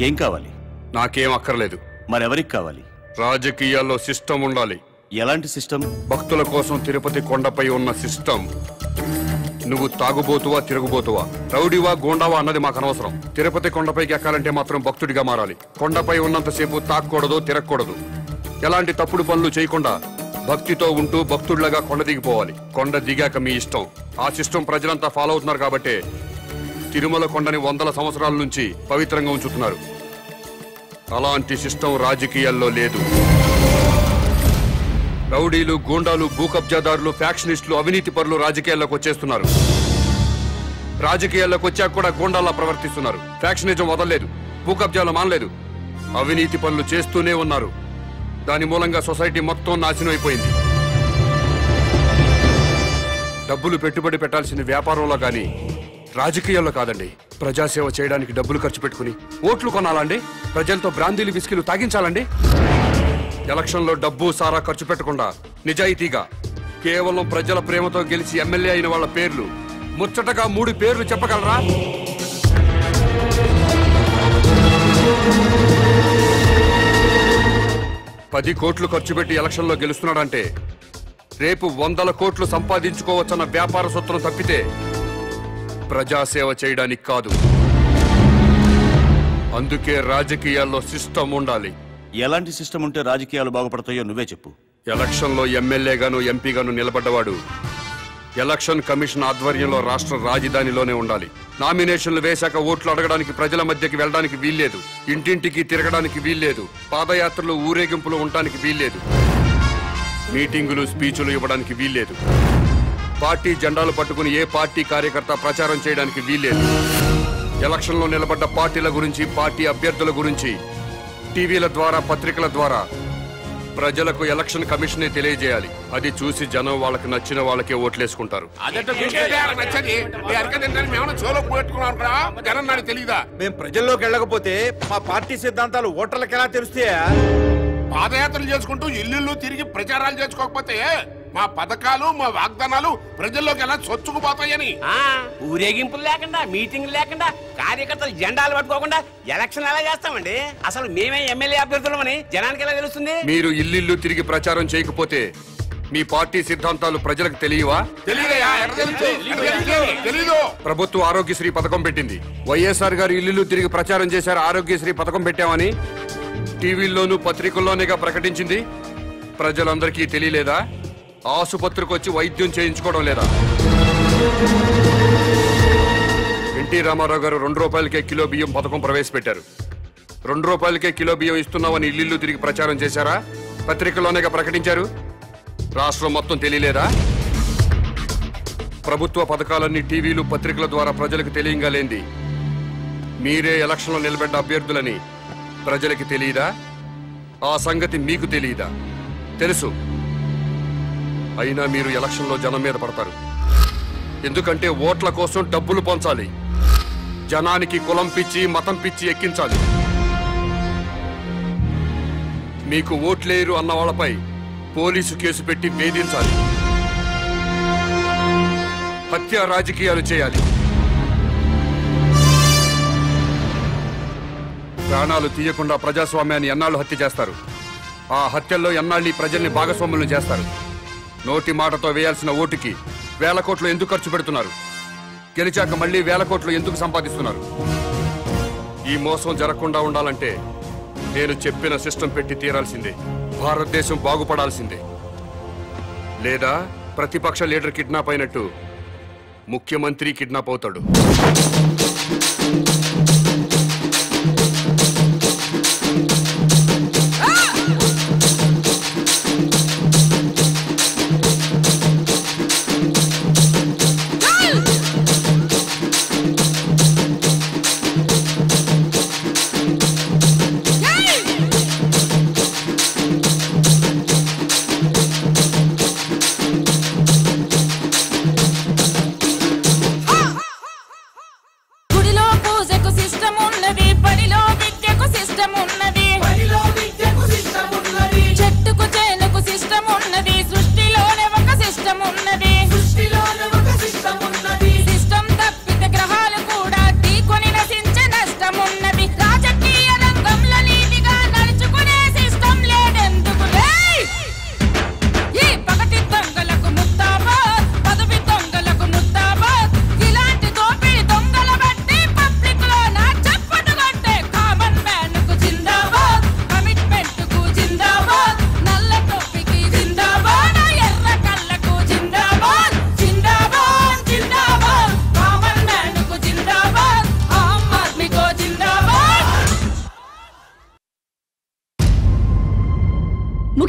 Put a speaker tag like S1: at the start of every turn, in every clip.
S1: నీకేం కావాలి?
S2: నాకేం అక్కర్లేదు.
S1: మరెవరికి కావాలి?
S2: రాజకీయాల్లో సిస్టమ్ ఉండాలి.
S1: ఎలాంటి సిస్టమ్?
S2: భక్తుల కోసం తిరుపతి కొండపై ఉన్న సిస్టమ్. నువ్వు తాగుబోతువా తిరుగుబోతువా, రౌడీవా గోండావా అన్నది మాకు అనవసరం. తిరుపతి కొండపైకి ఎక్కాలంటే మాత్రం భక్తుడిగా మారాలి. కొండపై ఉన్నంతసేపు తాక్కూడదు, తిరగకూడదు. ఎలాంటి తప్పుడు పనులు చేయకుండా భక్తితో ఉంటూ భక్తుడిలాగా కొండ దిగిపోవాలి. కొండ దిగాక మీ ఇష్టం. ఆ సిస్టమ్ ప్రజలంతా ఫాలో అవుతున్నారు కాబట్టి తిరుమల కొండని 100 సంవత్సరాల నుంచి పవిత్రంగా ఉంచుతున్నారు. అలాంటి సిస్టమ్ రాజకీయాల్లో లేదు. రౌడీలు, గూండాలు, భూకబ్జాదారులు, ఫ్యాక్షనిస్టులు, అవినీతి పరులు రాజకీయాల్లోకి వచ్చేస్తున్నారు. రాజకీయాల్లోకి వచ్చాక కూడా గూండాల్లా ప్రవర్తిస్తున్నారు. ఫ్యాక్షనిజం వదలలేదు, భూకబ్జాలు మానలేదు, అవినీతి పనులు చేస్తూనే ఉన్నారు. దాని మూలంగా సొసైటీ మొత్తం నాశనం అయిపోయింది. డబ్బులు పెట్టుబడి పెట్టాల్సింది వ్యాపారంలో కానీ రాజకీయాల్లో కాదండి. ప్రజాసేవ చేయడానికి డబ్బులు ఖర్చు పెట్టుకుని ఓట్లు కొనాలండి? ప్రజలతో బ్రాందీలు, విస్కీలు తాగించాలండి? ఎలక్షన్లో డబ్బు సారా ఖర్చు పెట్టకుండా నిజాయితీగా కేవలం ప్రజల ప్రేమతో గెలిచి ఎమ్మెల్యే అయిన వాళ్ళ పేర్లు ముచ్చటగా 3 పేర్లు చెప్పగలరా? పది కోట్లు ఖర్చు పెట్టి ఎలక్షన్లో గెలుస్తున్నాడంటే రేపు 100 కోట్లు సంపాదించుకోవచ్చన్న వ్యాపార సూత్రం తప్పితే ప్రజాసేవ చేయడానికి కాదు. అందుకే రాజకీయాల్లో సిస్టమ్ ఉండాలి.
S1: ఎలాంటి సిస్టమ్ ఉంటే రాజకీయాలు బాగుపడతాయో నువ్వే చెప్పు.
S2: ఎలక్షన్లో ఎమ్మెల్యేగాను, ఎంపీగాను నిలబడ్డవాడు ఎలక్షన్ కమిషన్ ఆధ్వర్యంలో రాష్ట్ర రాజధానిలోనే ఉండాలి. నామినేషన్లు వేశాక ఓట్లు అడగడానికి ప్రజల మధ్యకి వెళ్ళడానికి వీల్లేదు. ఇంటింటికి తిరగడానికి వీల్లేదు. పాదయాత్రలు, ఊరేగింపులు ఉండడానికి వీల్లేదు. మీటింగులు, స్పీచులు ఇవ్వడానికి వీల్లేదు. పార్టీ జెండాలు పట్టుకుని ఏ పార్టీ కార్యకర్త ప్రచారం చేయడానికి వీల్లేదు. ఎలక్షన్లో నిలబడ్డ పార్టీల గురించి, పార్టీ అభ్యర్థుల గురించి టీవీల ద్వారా, పత్రికల ద్వారా ప్రజలకు ఎలక్షన్ కమిషనే తెలియజేయాలి. అది చూసి జనం వాళ్ళకి నచ్చిన వాళ్ళకే ఓట్లేసుకుంటారు.
S3: మేము ప్రజల్లోకి వెళ్ళకపోతే మా పార్టీ సిద్ధాంతాలు ఓటర్లకు ఎలా తెలుస్తాయా?
S4: పాదయాత్రలు చేసుకుంటూ ఇల్లు తిరిగి ప్రచారాలు చేసుకోకపోతే మా పథకాలు, మా వాగ్దానాలు ప్రజల్లోకి ఎలా చొచ్చుకుపోతాయని.
S5: ఊరేగింపులు లేకుండా, మీటింగ్లు లేకుండా, కార్యకర్తలు జెండాలు పట్టుకోకుండా ఎలక్షన్ ఎలా చేస్తామండి? అసలు మేమే ఎమ్మెల్యే అభ్యర్థులమని జనానికి ఎలా తెలుస్తుంది?
S2: మీరు ఇల్లు తిరిగి ప్రచారం చేయకపోతే మీ పార్టీ సిద్ధాంతాలు ప్రజలకు తెలియవా?
S4: తెలీదు.
S2: ప్రభుత్వ ఆరోగ్యశ్రీ పథకం పెట్టింది. వైఎస్ఆర్ గారు ఇల్లు తిరిగి ప్రచారం చేశారు. ఆరోగ్యశ్రీ పథకం పెట్టామని టీవీల్లోనూ పత్రికల్లోనేగా ప్రకటించింది. ప్రజలందరికీ తెలియలేదా? ఆసుపత్రికి వచ్చి వైద్యం చేయించుకోవడం లేదా? ఎన్టీ రామారావు గారు 2 రూపాయలకే కిలో బియ్యం పథకం ప్రవేశపెట్టారు. 2 రూపాయలకే కిలో బియ్యం ఇస్తున్నామని ఇల్లు తిరిగి ప్రచారం చేశారా? పత్రికల్లోనేగా ప్రకటించారు. రాష్ట్రం మొత్తం తెలియలేదా? ప్రభుత్వ పథకాలన్నీ టీవీలు, పత్రికల ద్వారా ప్రజలకు తెలియంగా లేంది మీరే ఎలక్షన్లో నిలబడ్డ అభ్యర్థులని ప్రజలకి తెలియదా? ఆ సంగతి మీకు తెలియదా? తెలుసు. అయినా మీరు ఎలక్షన్లో జనం మీద పడతారు. ఎందుకంటే ఓట్ల కోసం డబ్బులు పంచాలి. జనానికి కులం పిచ్చి, మతం పిచ్చి ఎక్కించాలి. మీకు ఓట్లేరు అన్న వాళ్ళపై పోలీసు కేసు పెట్టి వేధించాలి. హత్య రాజకీయాలు చేయాలి. ప్రాణాలు తీయకుండా ప్రజాస్వామ్యాన్ని ఎన్నాళ్ళు హత్య చేస్తారు? ఆ హత్యల్లో ఎన్నాళ్ళు ప్రజల్ని భాగస్వాములను చేస్తారు? నోటి మాటతో వేయాల్సిన ఓటుకి 1000 కోట్లు ఎందుకు ఖర్చు పెడుతున్నారు? గెలిచాక మళ్ళీ 1000 కోట్లు ఎందుకు సంపాదిస్తున్నారు? ఈ మోసం జరగకుండా ఉండాలంటే నేను చెప్పిన సిస్టమ్ పెట్టి తీరాల్సిందే. భారతదేశం బాగుపడాల్సిందే. లేదా ప్రతిపక్ష లీడర్ కిడ్నాప్ అయినట్టు ముఖ్యమంత్రి కిడ్నాప్ అవుతాడు.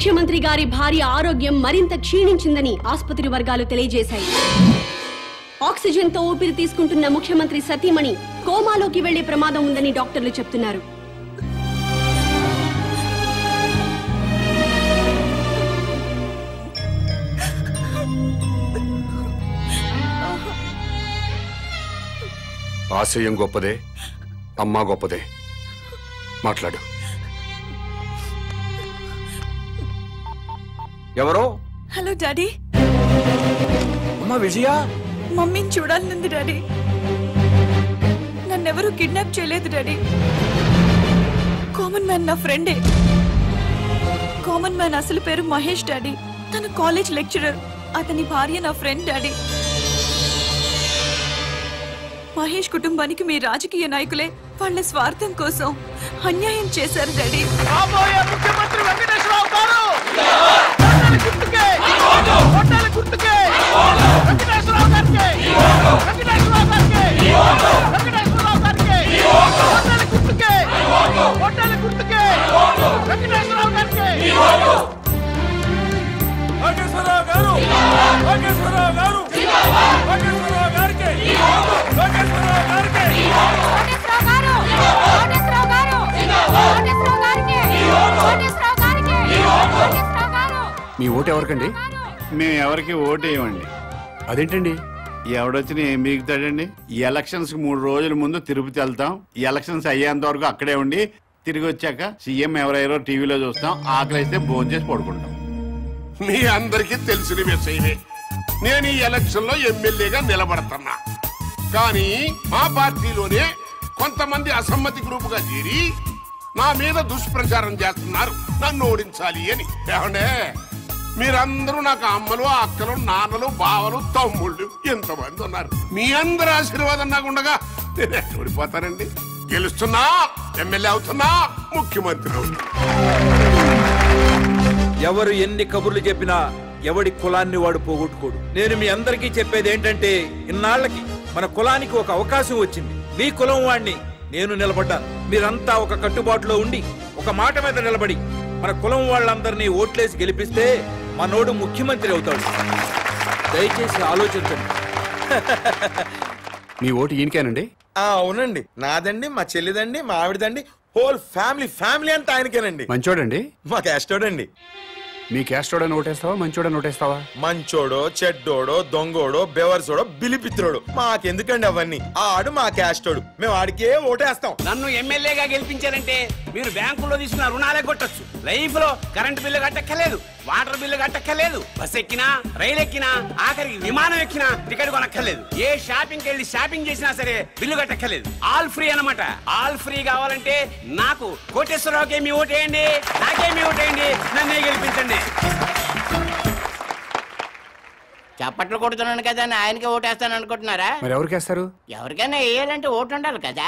S6: ముఖ్యమంత్రి గారి భార్య ఆరోగ్యం మరింత క్షీణించిందని ఆసుపత్రి వర్గాలు తెలియజేశాయి. ఆక్సిజన్తో ఊపిరి తీసుకుంటున్న ముఖ్యమంత్రి సతీమణి కోమాలోకి వెళ్లే ప్రమాదం ఉందని డాక్టర్లు చెప్తున్నారు.
S2: ఆశయం గొప్పదే, అమ్మా గొప్పదే. మాట్లాడు.
S3: ఎవరో?
S7: Hello daddy.
S3: అమ్మా విజయ.
S7: మమ్మీని చూడాలనుంది డాడీ. నన్నెవరూ కిడ్నాప్ చేయలేదు డాడీ. కామన్ మ్యాన్ నా ఫ్రెండే. కామన్ మ్యాన్ అసలు పేరు మహేష్ డాడీ. తన కాలేజ్ లెక్చరర్. అతని భార్య నా ఫ్రెండ్ డాడీ. మహేష్ కుటుంబానికి మీ రాజకీయ నాయకులే వాళ్ళ స్వార్థం కోసం అన్యాయం చేశారు డాడీ.
S3: ముఖ్యమంత్రి వెంకటేశ్వరరావు గారు
S2: మీ ఓటు ఎవరికండి?
S8: మేము ఎవరికి ఓటు వేయమండి.
S2: అదేంటండి?
S8: ఎవడొచ్చినా ఏం మిగుతాడండి? ఈ ఎలక్షన్స్ 3 రోజుల ముందు తిరుపతి వెళ్తాం. ఈ ఎలక్షన్స్ అయ్యేంత వరకు అక్కడే ఉండి తిరిగి వచ్చాక సీఎం ఎవరెవరో టీవీలో చూస్తాం. ఆకలిస్తే భోజనం చేసి పడుకుంటాం.
S4: మీ అందరికీ తెలిసిన విషయమే. నేను ఈ ఎలక్షన్ లో ఎమ్మెల్యేగా నిలబడుతున్నా. కానీ మా పార్టీలోనే కొంతమంది అసమ్మతి గ్రూపుగా చేరి నా మీద దుష్ప్రచారం చేస్తున్నారు, నన్ను ఓడించాలి అని. ఏమండే, మీరందరూ నాకు అమ్మలు, అక్కలు, నాన్నలు, బావలు, తమ్ముళ్ళు ఎంతమంది ఉన్నారు. మీ అందరి ఆశీర్వాదం నాకు ఉండగా నేను ఎక్కడ ఓడిపోతానండి? గెలుస్తున్నా, ఎమ్మెల్యే అవుతున్నా, ముఖ్యమంత్రి అవుతున్నా.
S3: ఎవరు ఎన్ని కబుర్లు చెప్పినా ఎవడి కులాన్ని వాడు పోగొట్టుకోడు. నేను మీ అందరికీ చెప్పేది ఏంటంటే, ఇన్నాళ్లకి మన కులానికి ఒక అవకాశం వచ్చింది. మీ కులం వాడిని నేను నిలబడ్డాను. మీరంతా ఒక కట్టుబాటులో ఉండి ఒక మాట మీద నిలబడి మన కులం వాళ్ళందరినీ ఓట్లేసి గెలిపిస్తే మనోడు ముఖ్యమంత్రి అవుతాడు. దయచేసి ఆలోచించండి.
S2: మీ ఓటు ఈయనకేనండి?
S3: అవునండి, నాదండి, మా చెల్లిదండి, మా ఆవిడదండి, హోల్ ఫ్యామిలీ అంతా ఆయనకేనండి.
S2: మంచోడండి?
S3: మా క్యాస్టోడండి.
S2: మీ క్యాస్టోడని ఓటేస్తావా, మంచోడని ఓటేస్తావా?
S3: మంచోడో, చెడ్డోడో, దొంగోడో, బెవర్సోడో, బిలిపిత్రోడు మాకెందుకండి అవన్నీ? ఆడు మా క్యాస్టోడు, మేము ఆడికే ఓటేస్తాం.
S5: నన్ను ఎమ్మెల్యేగా గెలిపించారంటే మీరు బ్యాంకులో తీసుకున్న రుణాలే కొట్టచ్చు. లైఫ్ లో కరెంటు బిల్లు కట్టక్కర్లేదు, వాటర్ బిల్లు కట్టక్కర్లేదు, బస్ ఎక్కినా, రైలు ఎక్కినా, ఆఖరికి విమానం ఎక్కినా టికెట్ కొనక్కర్లేదు. ఏ షాపింగ్ వెళ్ళి షాపింగ్ చేసినా సరే బిల్లు కట్టక్కర్లేదు. ఆల్ ఫ్రీ అన్నమాట. ఆల్ ఫ్రీ కావాలంటే నాకు కోటేశ్వరరావుకే మీ ఓటేయండి, నాకే మీ ఓటేయండి, నన్నే గెలిపించండి.
S9: చప్పట్లు కొడుతున్నాను కదా అని ఆయనకి ఓటేస్తాను అనుకుంటున్నారా?
S2: మరి ఎవరికేస్తారు?
S9: ఎవరికైనా వేయాలంటే ఓటు ఉండాలి కదా.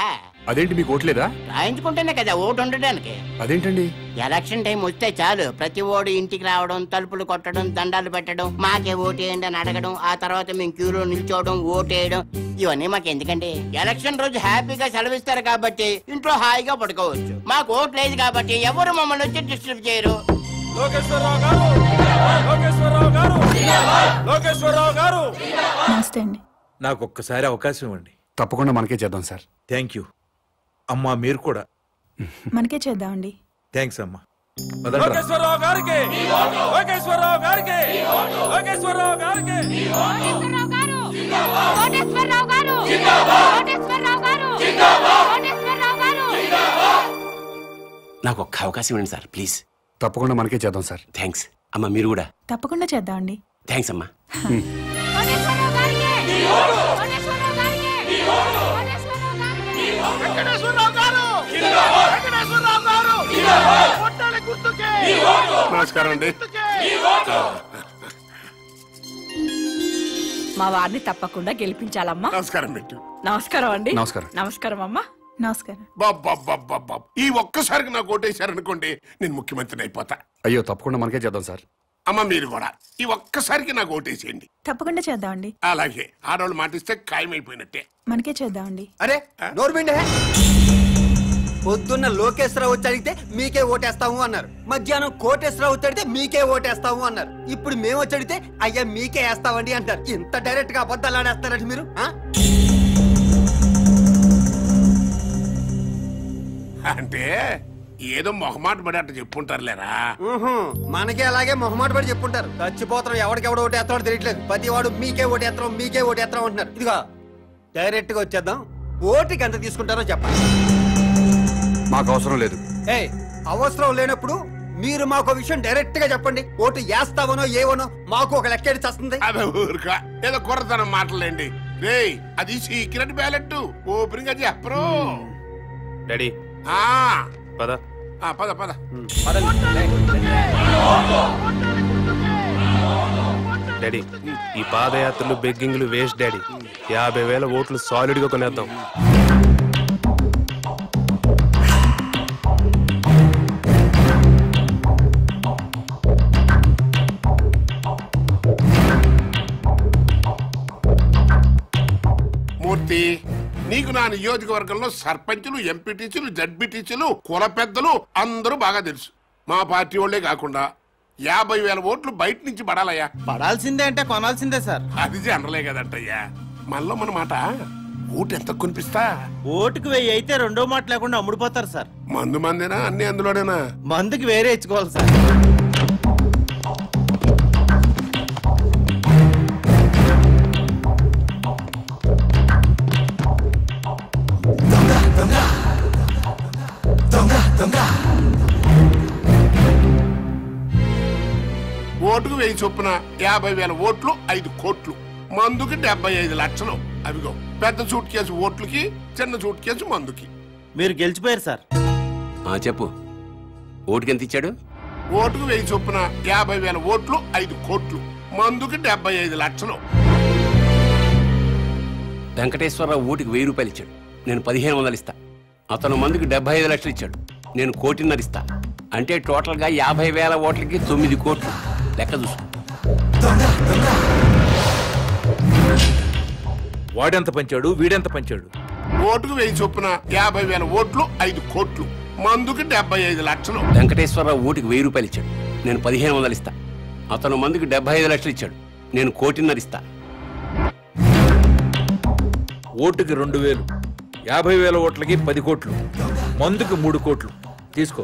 S2: అదేంటి మీకు ఓట్లేదా?
S9: రాయించుకుంటేనే కదా ఓటు ఉండడానికి.
S2: అదేంటండి?
S9: ఎలక్షన్ టైం వస్తే చాలు ప్రతి ఓడు ఇంటికి రావడం, తలుపులు కొట్టడం, దండాలు పెట్టడం, మాకే ఓటేయండి అని అడగడం, ఆ తర్వాత మేము క్యూలో నిల్చోవడం, ఓటేయడం, ఇవన్నీ మాకు ఎందుకండి? ఎలక్షన్ రోజు హ్యాపీగా సెలవిస్తారు కాబట్టి ఇంట్లో హాయిగా పడుకోవచ్చు. మాకు ఓటు లేదు కాబట్టి ఎవరు మమ్మల్ని వచ్చి డిస్టర్బ్ చేయరు.
S7: నమస్తే అండి.
S3: నాకు ఒక్కసారి అవకాశం ఇవ్వండి.
S2: తప్పకుండా మనకే చేద్దాం సార్.
S3: థ్యాంక్ యూ అమ్మా. మీరు కూడా
S7: మనకే చేద్దామండి.
S3: థ్యాంక్స్ అమ్మా. లోకేశ్వరరావు గారికి, లోకేశ్వరరావు గారికి, లోకేశ్వరరావు గారికి.
S5: నాకు ఒక్క అవకాశం ఇవ్వండి సార్, ప్లీజ్.
S2: తప్పకుండా మనకే చేద్దాం సార్.
S5: థ్యాంక్స్ అమ్మా. మీరు కూడా
S7: తప్పకుండా చేద్దామండి.
S5: థ్యాంక్స్ అమ్మా.
S4: నమస్కారం అండి.
S10: మా వారిని తప్పకుండా గెలిపించాలమ్మా.
S4: నమస్కారం పెట్టు.
S10: నమస్కారం అండి.
S2: నమస్కారం.
S10: నమస్కారం అమ్మా.
S7: నమస్కారం.
S4: బాబా ఈ ఒక్కసారికి నాకు ఓటేశారనుకోండి, నేను ముఖ్యమంత్రిని అయిపోతా.
S2: అయ్యో, తప్పకుండా మనకే చేద్దాం సార్.
S4: అమ్మ మీరు కూడా ఈ ఒక్కసారికి నాకు ఓటేసేయండి.
S7: తప్పకుండా చేద్దామండి.
S4: అలాగే ఆడవాళ్ళు మాటిస్తే ఖాయమైపోయినట్టే.
S7: మనకే చేద్దామండి.
S3: అరే నోర్మిండే
S11: పొద్దున్న లోకేశ్వరరావు వచ్చి అడిగితే మీకే ఓటేస్తాము అన్నారు. మధ్యాహ్నం కోటేశ్వరరావు వచ్చి అడిగితే మీకే ఓటేస్తాము అన్నారు. ఇప్పుడు మేము వచ్చి అడిగితే అయ్యా మీకే వేస్తామండి అంటారు. ఇంత డైరెక్ట్ గా అబద్ధాలు ఆడేస్తారండి మీరు.
S4: అంటే ఏదో మొహమాట పడి అట్ట చెప్పుంటారులేరా.
S11: మనకే అలాగే మొహమాట పడి చెప్పుంటారు. చచ్చిపోతాం, ఎవడికెవడ ఓటేస్తాడో తెలియట్లేదు. ప్రతి వాడు మీకే ఓటేస్తాం మీకే ఓటేస్తాం అంటున్నారు. ఇదిగో డైరెక్ట్ గా వచ్చేద్దాం. ఓటుకి ఎంత తీసుకుంటారో చెప్పండి.
S2: మాకు అవసరం లేదు.
S11: అవసరం లేనప్పుడు మీరు మాకు విషయం డైరెక్ట్ గా చెప్పండి. ఓటు వేస్తావనో ఏవనో మాకు ఒక లెక్క వస్తుంది.
S4: అదే ఊరుకా ఏదో కుర్రతనం మాటలేండి. రే అది సీక్రెట్ బ్యాలెట్, ఓపెన్ గా చెప్పరు.
S12: డాడీ పద
S4: పద పద.
S12: డాడీ ఈ పాదయాత్రలు బెగ్గింగ్లు వేస్ట్ డాడీ. 50,000 ఓట్లు సాలిడ్ గా కొనేద్దాం.
S4: మూర్తి, నీకు నా నియోజకవర్గంలో సర్పంచులు, ఎంపీటీసీలు, జడ్పీటీసీలు, కుల పెద్దలు అందరూ బాగా తెలుసు. మా పార్టీ వాళ్ళే కాకుండా 50,000 ఓట్లు బయట నుంచి పడాలయ్యా.
S13: పడాల్సిందే అంటే కొనాల్సిందే సార్.
S4: అది జనరలే కదంటయ్యా. మనలో మన మాట ఓటు ఎంత కొనిపిస్తా?
S13: ఓటుకు 1000 అయితే రెండో మాట లేకుండా అమ్ముడుపోతారు సార్.
S4: మందు మందేనా అన్ని అందులోనేనా?
S13: మందుకి వేరే ఇచ్చుకోవాలి సార్.
S4: ఓటుకు 1000 చొప్పున 50,000 ఓట్లు 5 కోట్లు, మందుకి 75 లక్షలు. అవిగో పెద్ద సూట్ కేసు ఓట్లకి, చిన్న సూట్ కేసు మందుకి.
S13: మీరు గెలిచిపోయారు సార్.
S5: చెప్పు, ఓటుకి ఎంత ఇచ్చాడు?
S4: ఓటుకు 1000 చొప్పున 50,000 ఓట్లు 5 కోట్లు, మందుకి 75 లక్షలు.
S5: వెంకటేశ్వరరావు ఓటుకి 1000 రూపాయలు ఇచ్చాడు, నేను 1500 ఇస్తా. అతను మందుకి 75 లక్షలు ఇచ్చాడు, నేను 1,50,00,000 ఇస్తా. అంటే టోటల్ గా 50,000 ఓట్లకి 9 కోట్లు. లెక్క చూసుకో.
S3: వాడెంత పంచాడు, వీడెంత పంచాడు?
S4: ఓటుకు 1000 చొప్పున 50,000 ఓట్లు 5 కోట్లు, మందుకి 75 లక్షలు.
S5: వెంకటేశ్వరరావు ఓటుకి 1000 రూపాయలు ఇచ్చాడు, నేను 1500 ఇస్తా. అతను మందుకి 75 లక్షలు ఇచ్చాడు, నేను 1,50,00,000 ఇస్తా.
S3: ఓటుకి 2,000, 50,000 ఓట్లకి 10 కోట్లు, మందుకి 3 కోట్లు తీసుకో.